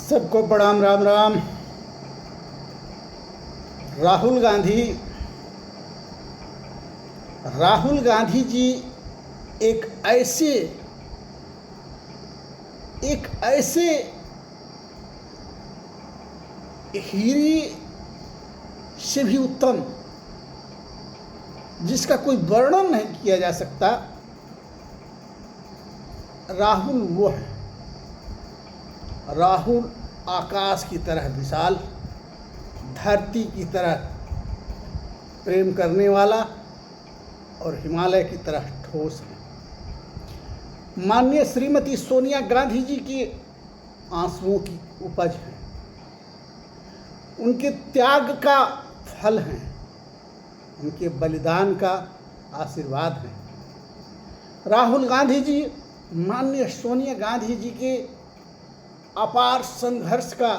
सबको प्रणाम। राम राम। राहुल गांधी जी एक ऐसे हीरे से भी उत्तम, जिसका कोई वर्णन नहीं किया जा सकता। राहुल वो है। राहुल आकाश की तरह विशाल, धरती की तरह प्रेम करने वाला और हिमालय की तरह ठोस है। माननीय श्रीमती सोनिया गांधी जी के आंसुओं की उपज है, उनके त्याग का फल है, उनके बलिदान का आशीर्वाद है। राहुल गांधी जी माननीय सोनिया गांधी जी के अपार संघर्ष का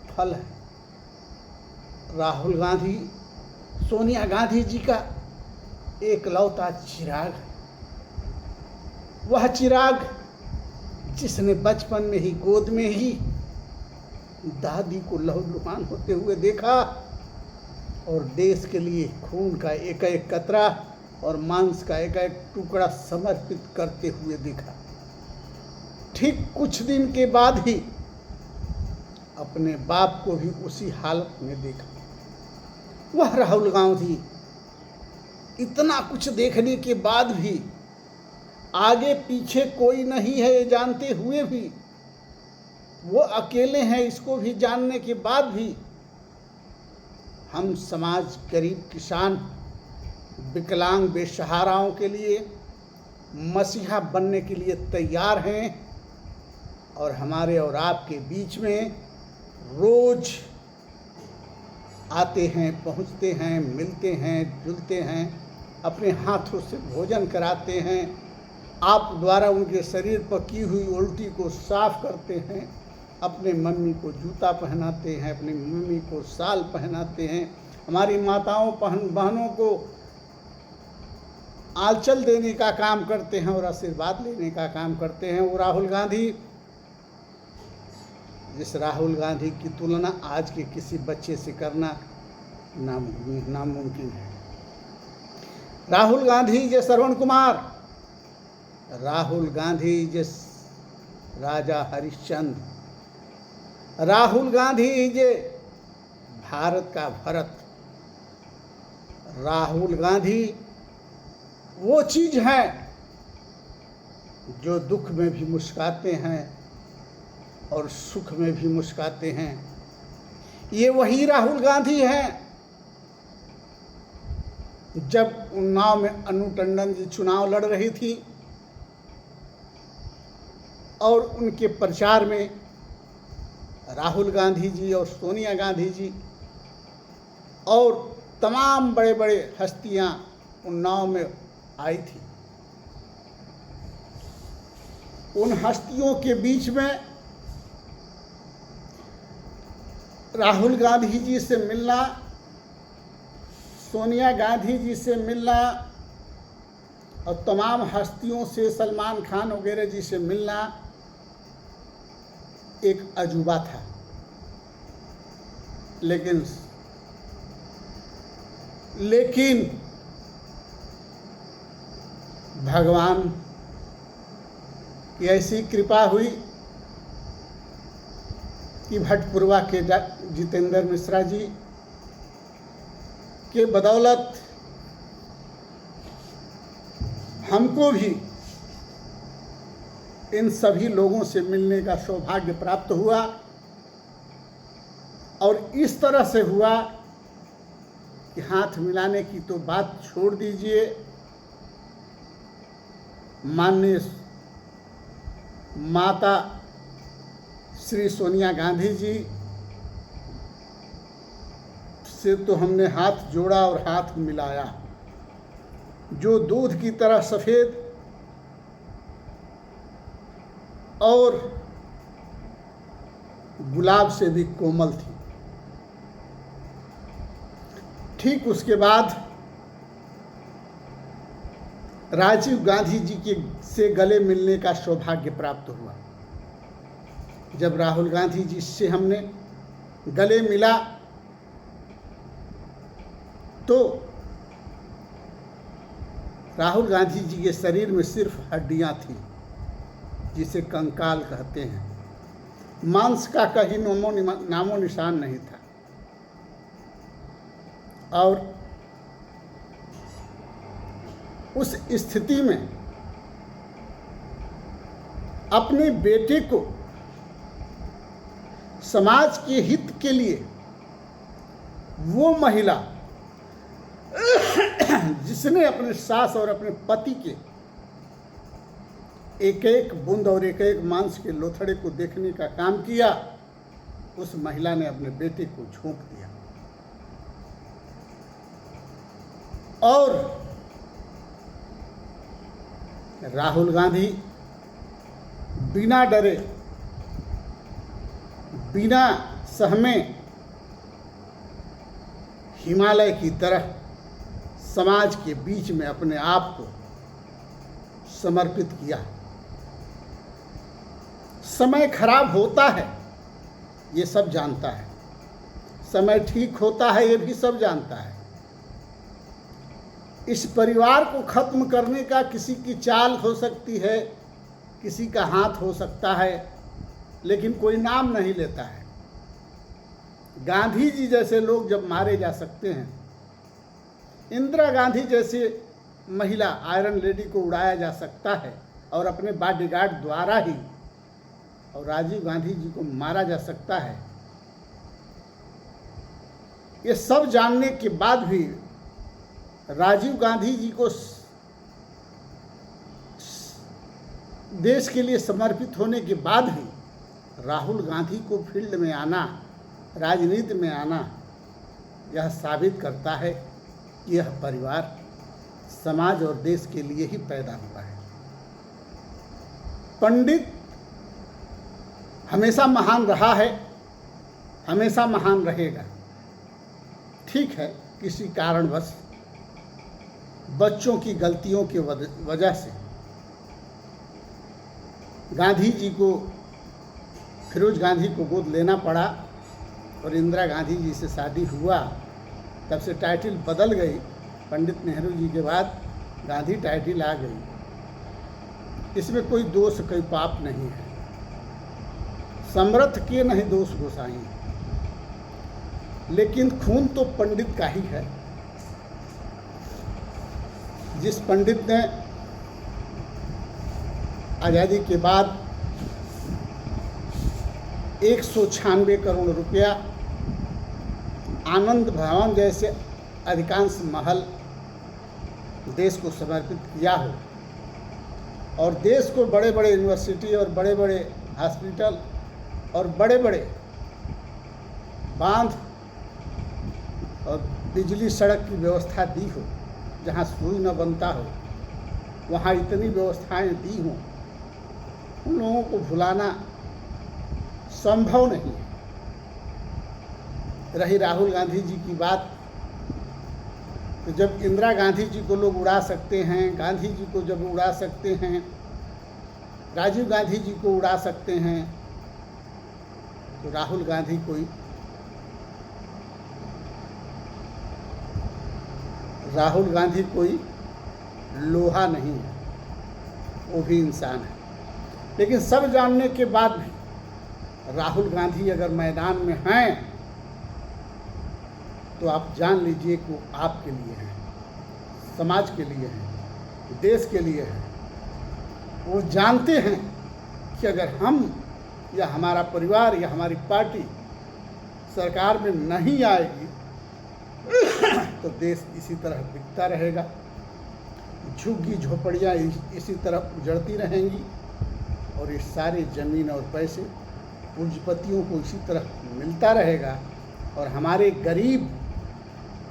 फल है। राहुल गांधी सोनिया गांधी जी का एकलौता चिराग है। वह चिराग जिसने बचपन में ही गोद में ही दादी को लहूलुहान होते हुए देखा और देश के लिए खून का एक एक कतरा और मांस का एक एक टुकड़ा समर्पित करते हुए देखा। ठीक कुछ दिन के बाद ही अपने बाप को भी उसी हालत में देखा। वह राहुल गांधी इतना कुछ देखने के बाद भी, आगे पीछे कोई नहीं है ये जानते हुए भी, वो अकेले हैं इसको भी जानने के बाद भी, हम समाज, गरीब, किसान, विकलांग, बेसहाराओं के लिए मसीहा बनने के लिए तैयार हैं। और हमारे और आपके बीच में रोज आते हैं, पहुंचते हैं, मिलते हैं, जुलते हैं, अपने हाथों से भोजन कराते हैं, आप द्वारा उनके शरीर पर की हुई उल्टी को साफ करते हैं, अपने मम्मी को जूता पहनाते हैं, अपनी मम्मी को शाल पहनाते हैं, हमारी माताओं बहनों को आंचल देने का काम करते हैं और आशीर्वाद लेने का काम करते हैं। वो राहुल गांधी, जिस राहुल गांधी की तुलना आज के किसी बच्चे से करना नामुमकिन है। राहुल गांधी जे श्रवण कुमार, राहुल गांधी जे राजा हरिश्चंद्र, राहुल गांधी जे भारत का भरत, राहुल गांधी वो चीज है जो दुख में भी मुस्कुराते हैं और सुख में भी मुस्कुराते हैं। ये वही राहुल गांधी हैं जब उन्नाव में अनु टंडन जी चुनाव लड़ रही थी और उनके प्रचार में राहुल गांधी जी और सोनिया गांधी जी और तमाम बड़े बड़े हस्तियां उन्नाव में आई थी। उन हस्तियों के बीच में राहुल गांधी जी से मिलना, सोनिया गांधी जी से मिलना और तमाम हस्तियों से, सलमान खान वगैरह जी से मिलना एक अजूबा था। लेकिन भगवान की ऐसी कृपा हुई कि भटपुरवा के जितेंद्र मिश्रा जी के बदौलत हमको भी इन सभी लोगों से मिलने का सौभाग्य प्राप्त हुआ। और इस तरह से हुआ कि हाथ मिलाने की तो बात छोड़ दीजिए, माननीय माता श्री सोनिया गांधी जी से तो हमने हाथ जोड़ा और हाथ मिलाया। जो दूध की तरह सफ़ेद और गुलाब से भी कोमल थी। ठीक उसके बाद राजीव गांधी जी के से गले मिलने का सौभाग्य प्राप्त हुआ। जब राहुल गांधी जी से हमने गले मिला तो राहुल गांधी जी के शरीर में सिर्फ हड्डियां थी, जिसे कंकाल कहते हैं। मांस का कहीं नामो निशान नहीं था। और उस स्थिति में अपने बेटे को समाज के हित के लिए वो महिला जिसने अपने सास और अपने पति के एक एक बूंद और एक एक मांस के लोथड़े को देखने का काम किया, उस महिला ने अपने बेटे को झोंक दिया। और राहुल गांधी बिना डरे, बिना सहमे हिमालय की तरह समाज के बीच में अपने आप को समर्पित किया। समय खराब होता है, ये सब जानता है। समय ठीक होता है, ये भी सब जानता है। इस परिवार को खत्म करने का किसी की चाल हो सकती है, किसी का हाथ हो सकता है, लेकिन कोई नाम नहीं लेता है। गांधी जी जैसे लोग जब मारे जा सकते हैं, इंदिरा गांधी जैसे महिला आयरन लेडी को उड़ाया जा सकता है और अपने बॉडीगार्ड द्वारा ही, और राजीव गांधी जी को मारा जा सकता है, ये सब जानने के बाद भी राजीव गांधी जी को देश के लिए समर्पित होने के बाद भी राहुल गांधी को फील्ड में आना, राजनीति में आना, यह साबित करता है कि यह परिवार समाज और देश के लिए ही पैदा हुआ है। पंडित हमेशा महान रहा है, हमेशा महान रहेगा। ठीक है, किसी कारणवश बच्चों की गलतियों की वजह से गांधी जी को, फिरोज गांधी को गोद लेना पड़ा और इंदिरा गांधी जी से शादी हुआ। तब से टाइटल बदल गई। पंडित नेहरू जी के बाद गांधी टाइटल आ गई। इसमें कोई दोष, कोई पाप नहीं है। समर्थ के नहीं दोष गोसाई, लेकिन खून तो पंडित का ही है। जिस पंडित ने आज़ादी के बाद 196 करोड़ रुपया आनंद भवन जैसे अधिकांश महल देश को समर्पित किया हो, और देश को बड़े बड़े यूनिवर्सिटी और बड़े बड़े हॉस्पिटल और बड़े बड़े बांध और बिजली सड़क की व्यवस्था दी हो, जहाँ सुई न बनता हो वहाँ इतनी व्यवस्थाएं दी हों, उन लोगों को भुलाना संभव नहीं है। रही राहुल गांधी जी की बात, तो जब इंदिरा गांधी जी को लोग उड़ा सकते हैं, गांधी जी को जब उड़ा सकते हैं, राजीव गांधी जी को उड़ा सकते हैं, तो राहुल गांधी कोई लोहा नहीं है, वो भी इंसान है। लेकिन सब जानने के बाद भी राहुल गांधी अगर मैदान में हैं तो आप जान लीजिए कि वो आपके लिए हैं, समाज के लिए हैं, देश के लिए हैं। वो जानते हैं कि अगर हम या हमारा परिवार या हमारी पार्टी सरकार में नहीं आएगी तो देश इसी तरह बिकता रहेगा, झुग्गी झोपड़ियाँ इसी तरह उजड़ती रहेंगी, और ये सारी ज़मीन और पैसे पूंजीपतियों को इसी तरह मिलता रहेगा, और हमारे गरीब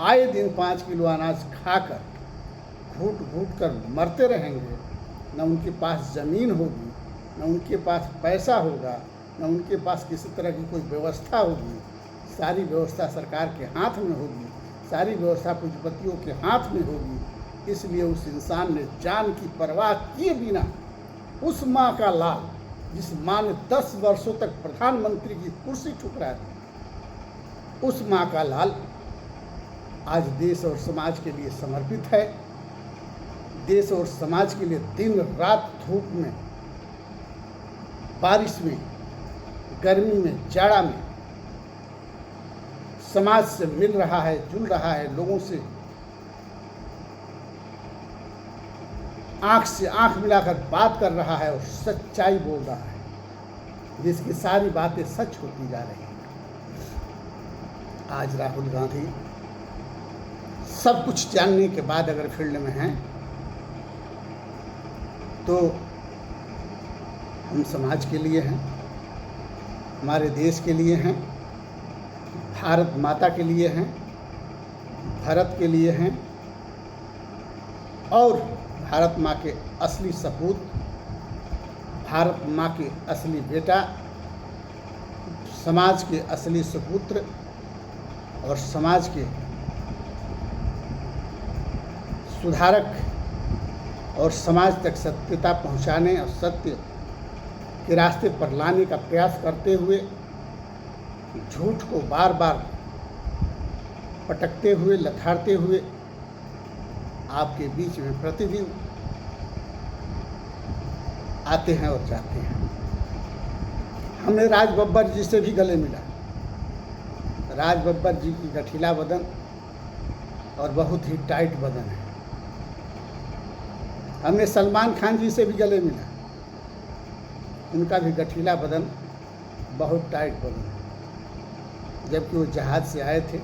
आए दिन 5 किलो अनाज खाकर घूट घूट कर मरते रहेंगे। न उनके पास ज़मीन होगी, न उनके पास पैसा होगा, न उनके पास किसी तरह की कोई व्यवस्था होगी। सारी व्यवस्था सरकार के हाथ में होगी, सारी व्यवस्था पूंजीपतियों के हाथ में होगी। इसलिए उस इंसान ने जान की परवाह किए बिना उस माँ का लाल जिस माँ ने 10 वर्षों तक प्रधानमंत्री की कुर्सी ठुकरा दी, उस माँ का लाल आज देश और समाज के लिए समर्पित है। देश और समाज के लिए दिन रात धूप में, बारिश में, गर्मी में, जाड़ा में समाज से मिल रहा है, जुड़ रहा है, लोगों से आंख मिलाकर बात कर रहा है और सच्चाई बोल रहा है, जिसकी सारी बातें सच होती जा रही हैं। आज राहुल गांधी सब कुछ जानने के बाद अगर फील्ड में हैं तो हम समाज के लिए हैं, हमारे देश के लिए हैं, भारत माता के लिए हैं, भारत के लिए हैं और भारत माँ के असली सपूत, भारत माँ के असली बेटा, समाज के असली सुपुत्र और समाज के सुधारक और समाज तक सत्यता पहुँचाने और सत्य के रास्ते पर लाने का प्रयास करते हुए, झूठ को बार बार पटकते हुए, लथाड़ते हुए आपके बीच में प्रतिदिन आते हैं और जाते हैं। हमने राज बब्बर जी से भी गले मिला। राज बब्बर जी की गठीला बदन और बहुत ही टाइट बदन है। हमने सलमान खान जी से भी गले मिला, उनका भी गठीला बदन, बहुत टाइट बदन है, जबकि वो जहाज से आए थे।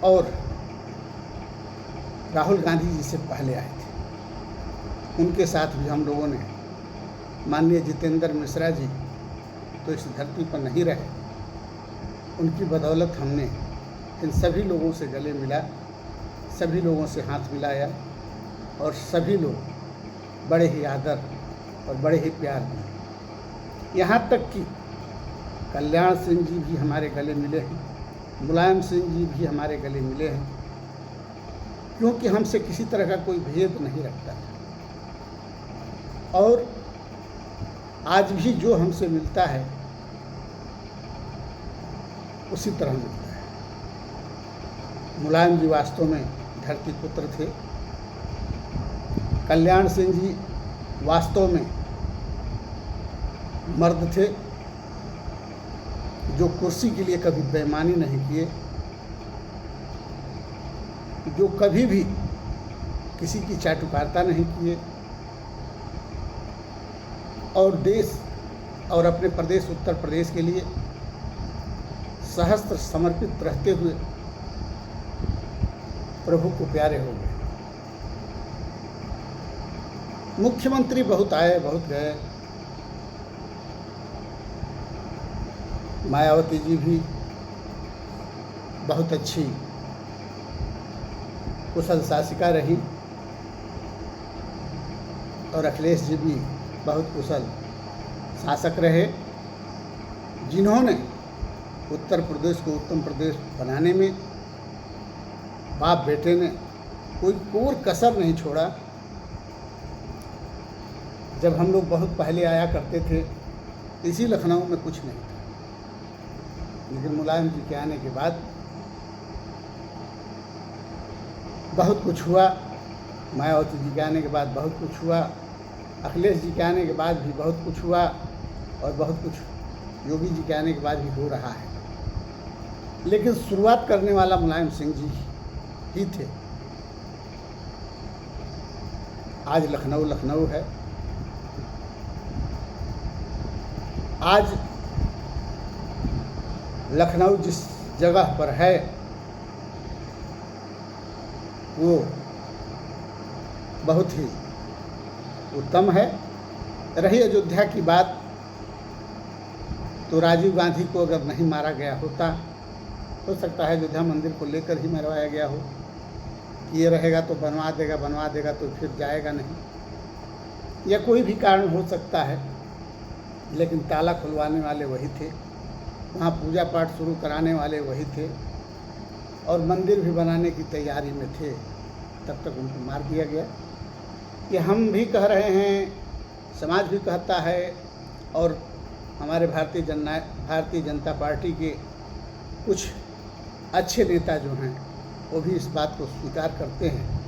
और राहुल गांधी जी से पहले आए थे। उनके साथ भी हम लोगों ने, माननीय जितेंद्र मिश्रा जी तो इस धरती पर नहीं रहे, उनकी बदौलत हमने इन सभी लोगों से गले मिला, सभी लोगों से हाथ मिलाया और सभी लोग बड़े ही आदर और बड़े ही प्यार दिए। यहाँ तक कि कल्याण सिंह जी भी हमारे गले मिले हैं, मुलायम सिंह जी भी हमारे गले मिले हैं, क्योंकि हमसे किसी तरह का कोई भेद नहीं रखता था। और आज भी जो हमसे मिलता है उसी तरह मिलता है। मुलायम जी वास्तव में धरती पुत्र थे। कल्याण सिंह जी वास्तव में मर्द थे, जो कुर्सी के लिए कभी बेईमानी नहीं किए, जो कभी भी किसी की चाटुकारिता नहीं किए और देश और अपने प्रदेश उत्तर प्रदेश के लिए सहस्त्र समर्पित रहते हुए प्रभु को प्यारे हो गए। मुख्यमंत्री बहुत आए, बहुत गए। मायावती जी भी बहुत अच्छी कुशल शासिका रही और अखिलेश जी भी बहुत कुशल शासक रहे, जिन्होंने उत्तर प्रदेश को उत्तम प्रदेश बनाने में बाप बेटे ने कोई कोर कसर नहीं छोड़ा। जब हम लोग बहुत पहले आया करते थे, इसी लखनऊ में कुछ नहीं था, लेकिन मुलायम जी के आने के बाद बहुत कुछ हुआ। मायावती जी के आने के बाद बहुत कुछ हुआ, अखिलेश जी के आने के बाद भी बहुत कुछ हुआ और बहुत कुछ योगी जी के आने के बाद भी हो रहा है। लेकिन शुरुआत करने वाला मुलायम सिंह जी ही थे। आज लखनऊ लखनऊ है। आज लखनऊ जिस जगह पर है वो बहुत ही उत्तम है। रही अयोध्या की बात, तो राजीव गांधी को अगर नहीं मारा गया होता, हो सकता है अयोध्या मंदिर को लेकर ही मरवाया गया हो। ये रहेगा तो बनवा देगा तो फिर जाएगा नहीं, या कोई भी कारण हो सकता है। लेकिन ताला खुलवाने वाले वही थे, वहाँ पूजा पाठ शुरू कराने वाले वही थे और मंदिर भी बनाने की तैयारी में थे। तब तक उनको मार दिया गया। ये हम भी कह रहे हैं, समाज भी कहता है और हमारे भारतीय जनता पार्टी के कुछ अच्छे नेता जो हैं वो भी इस बात को स्वीकार करते हैं